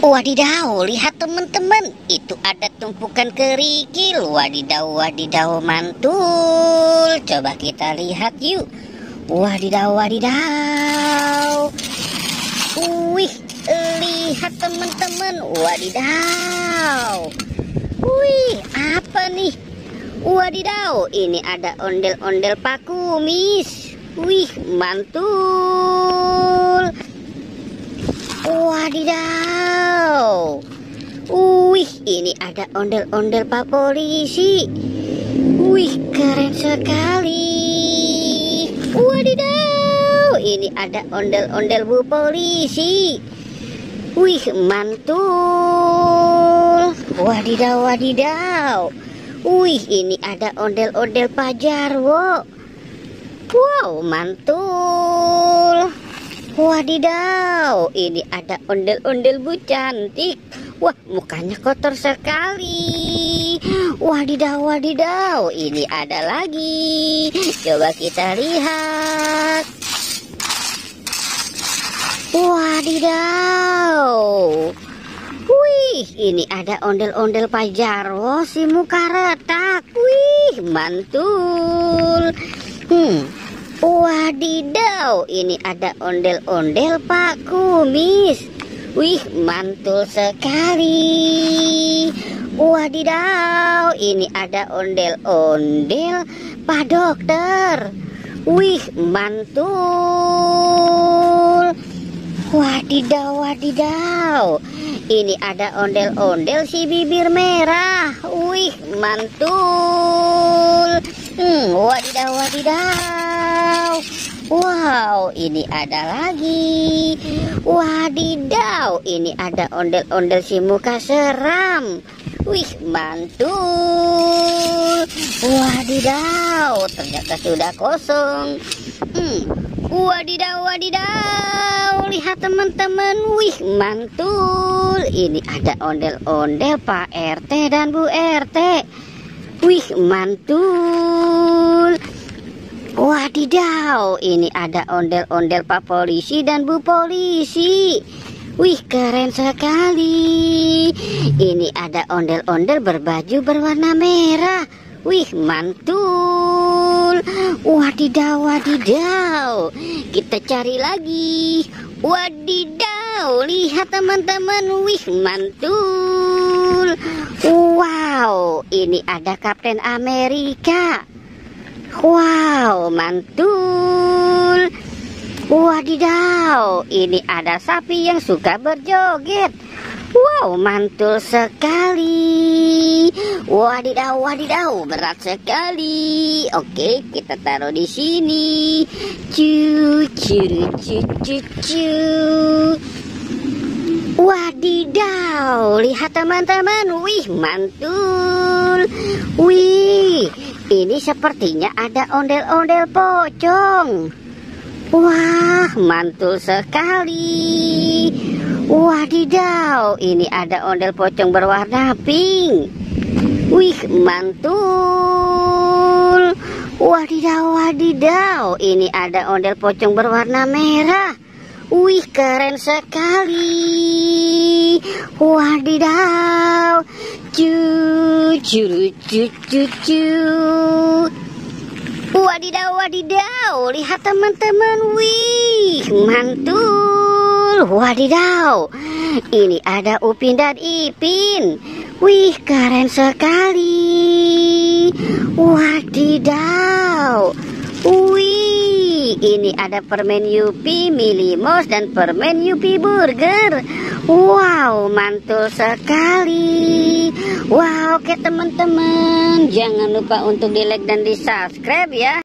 Wadidaw, lihat teman-teman, itu ada tumpukan kerikil. Wadidaw, wadidaw, mantul. Coba kita lihat yuk. Wadidaw, wadidaw. Wih, lihat teman-teman. Wadidaw. Wih, apa nih? Wadidaw, ini ada ondel-ondel Pak Kumis. Wih, mantul. Wadidaw. Wih, ini ada ondel-ondel Pak Polisi. Wih, keren sekali. Wadidaw, ini ada ondel-ondel Bu Polisi. Wih, mantul. Wadidaw, wadidaw. Wih, ini ada ondel-ondel Pak Jarwo. Wow, mantul. Wadidaw, ini ada ondel-ondel Bu Cantik. Wah, mukanya kotor sekali. Wadidaw, wadidaw, ini ada lagi. Coba kita lihat. Wadidaw. Wih, ini ada ondel-ondel Pak Jarwo si muka retak. Wih, mantul. Wadidaw, ini ada ondel-ondel Pak Kumis. Wih, mantul sekali. Wadidaw, ini ada ondel-ondel Pak Dokter. Wih, mantul. Wadidaw, wadidaw, ini ada ondel-ondel si bibir merah. Wih, mantul. Wadidaw, wadidaw. Wow, ini ada lagi. Wadidaw, ini ada ondel-ondel si muka seram. Wih, mantul. Wadidaw, ternyata sudah kosong. Wadidaw, wadidaw, lihat teman-teman. Wih, mantul. Ini ada ondel-ondel Pak RT dan Bu RT. Wih, mantul. Wadidaw, ini ada ondel-ondel Pak Polisi dan Bu Polisi. Wih, keren sekali. Ini ada ondel-ondel berbaju berwarna merah. Wih, mantul. Wadidaw, wadidaw, kita cari lagi. Wadidaw, lihat teman-teman. Wih, mantul. Wow, ini ada Kapten Amerika. Wow, mantul. Wadidaw, ini ada sapi yang suka berjoget. Wow, mantul sekali. Wadidaw, wadidaw, berat sekali. Oke, kita taruh di sini. Cu, cu, cu, cu, cu. Wadidaw, lihat teman-teman. Wih, mantul. Wih, ini sepertinya ada ondel-ondel pocong. Wah, mantul sekali. Wadidaw, ini ada ondel pocong berwarna pink. Wih, mantul. Wadidaw, wadidaw, ini ada ondel pocong berwarna merah. Wih, keren sekali. Wadidaw. Cu, cu, cu, cu, cu. Wadidaw, wadidaw, lihat teman-teman. Wih, mantul. Wadidaw, ini ada Upin dan Ipin. Wih, keren sekali. Wadidaw. Wih, ini ada permen Yupi, Milimos, dan permen Yupi Burger. Wow, mantul sekali. Wow, oke teman-teman, jangan lupa untuk di like dan di subscribe ya.